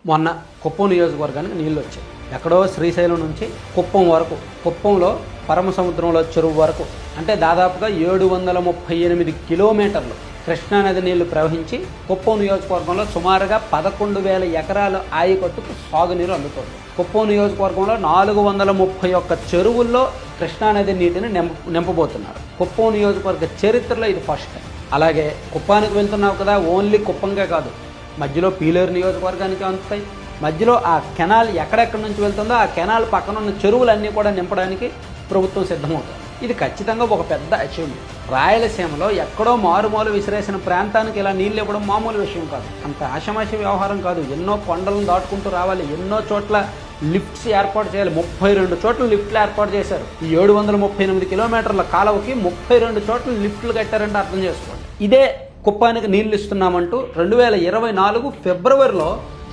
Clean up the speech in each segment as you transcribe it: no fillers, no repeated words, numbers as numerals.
మొన్న కుప్పం నియోజకవర్గానికి నీళ్ళు వచ్చాయి. ఎక్కడో శ్రీశైలం నుంచి కుప్పం వరకు, కుప్పంలో పరమ సముద్రంలో చెరువు వరకు, అంటే దాదాపుగా 738 కిలోమీటర్లు కృష్ణానది నీళ్లు ప్రవహించి కుప్పం నియోజకవర్గంలో సుమారుగా 11,000 ఎకరాల ఆయకట్టుకు సాగునీరు అందుతోంది. కుప్పం నియోజకవర్గంలో 431 చెరువుల్లో కృష్ణానది నీటిని నింపబోతున్నారు. కుప్పం నియోజకవర్గ చరిత్రలో ఇది ఫస్ట్ టైం. అలాగే కుప్పానికి వెళ్తున్నావు కదా, ఓన్లీ కుప్పంగా కాదు, మధ్యలో పీలేరు నియోజకవర్గానికి అందుతాయి. మధ్యలో ఆ కెనాల్ ఎక్కడెక్కడి నుంచి వెళ్తుందో ఆ కెనాల్ పక్కన ఉన్న చెరువులన్నీ కూడా నింపడానికి ప్రభుత్వం సిద్ధమవుతుంది. ఇది ఖచ్చితంగా ఒక పెద్ద అచీవ్మెంట్. రాయలసీమలో ఎక్కడో మారుమూల విసిరేసిన ప్రాంతానికి ఇలా నీళ్ళు ఇవ్వడం మామూలు విషయం కాదు, అంత ఆషమాషి వ్యవహారం కాదు. ఎన్నో కొండలను దాటుకుంటూ రావాలి, ఎన్నో చోట్ల లిఫ్ట్స్ ఏర్పాటు చేయాలి. 32 చోట్ల లిఫ్ట్లు ఏర్పాటు చేశారు. ఈ 738 కిలోమీటర్ల కాలువకి 32 చోట్ల లిఫ్ట్లు కట్టారంటే అర్థం చేసుకోండి. ఇదే కుప్పానికి నీళ్లు ఇస్తున్నామంటూ 2024 ఫిబ్రవరిలో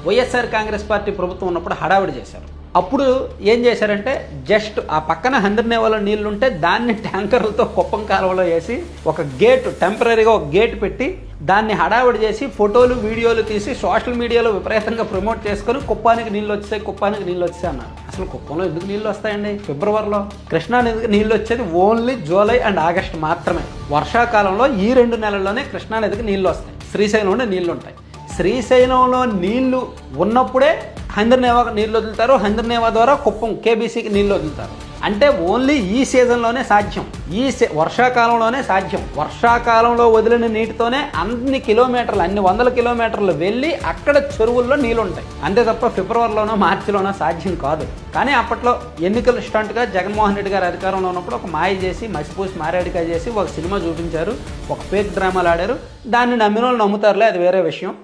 వైఎస్ఆర్ కాంగ్రెస్ పార్టీ ప్రభుత్వం ఉన్నప్పుడు హడావిడి చేశారు. అప్పుడు ఏం చేశారంటే, జస్ట్ ఆ పక్కన హంద్రనేవాలో నీళ్లుంటే దాన్ని ట్యాంకర్లతో కుప్పం కాలువలో వేసి ఒక గేట్, టెంపరీగా ఒక గేట్ పెట్టి దాన్ని హడావిడి చేసి ఫోటోలు వీడియోలు తీసి సోషల్ మీడియాలో విపరీతంగా ప్రమోట్ చేసుకొని కుప్పానికి నీళ్ళు వచ్చాయి, కుప్పానికి నీళ్ళు వచ్చాయి అన్నారు. అసలు కుప్పంలో ఎందుకు నీళ్ళు వస్తాయండి ఫిబ్రవరిలో? కృష్ణానదికి నీళ్ళు వచ్చేది ఓన్లీ జూలై అండ్ ఆగస్ట్ మాత్రమే. వర్షాకాలంలో ఈ 2 నెలల్లోనే కృష్ణానదికి నీళ్ళు వస్తాయి. శ్రీశైలంలో నీళ్ళు ఉంటాయి. శ్రీశైలంలో నీళ్లు ఉన్నప్పుడే హంద్రనేవా నీళ్ళు వదులుతారు. హంద్రనేవా ద్వారా కుప్పం కేబీసీకి నీళ్ళు వదులుతారు. అంటే ఓన్లీ ఈ సీజన్లోనే సాధ్యం, వర్షాకాలంలోనే సాధ్యం. వర్షాకాలంలో వదిలిన నీటితోనే అన్ని కిలోమీటర్లు, అన్ని 100 కిలోమీటర్లు వెళ్ళి అక్కడ చెరువుల్లో నీళ్ళు ఉంటాయి. అంతే తప్ప ఫిబ్రవరిలోనో మార్చిలోనో సాధ్యం కాదు. కానీ అప్పట్లో ఎన్నికల స్టంట్గా జగన్మోహన్ రెడ్డి గారు అధికారంలో ఉన్నప్పుడు ఒక మాయ చేసి, మసిపూసి మారేడికాయ చేసి ఒక సినిమా చూపించారు, ఒక ఫేక్ డ్రామాలు ఆడారు. దాన్ని నమ్మిన వాళ్ళు నమ్ముతారులే, అది వేరే విషయం.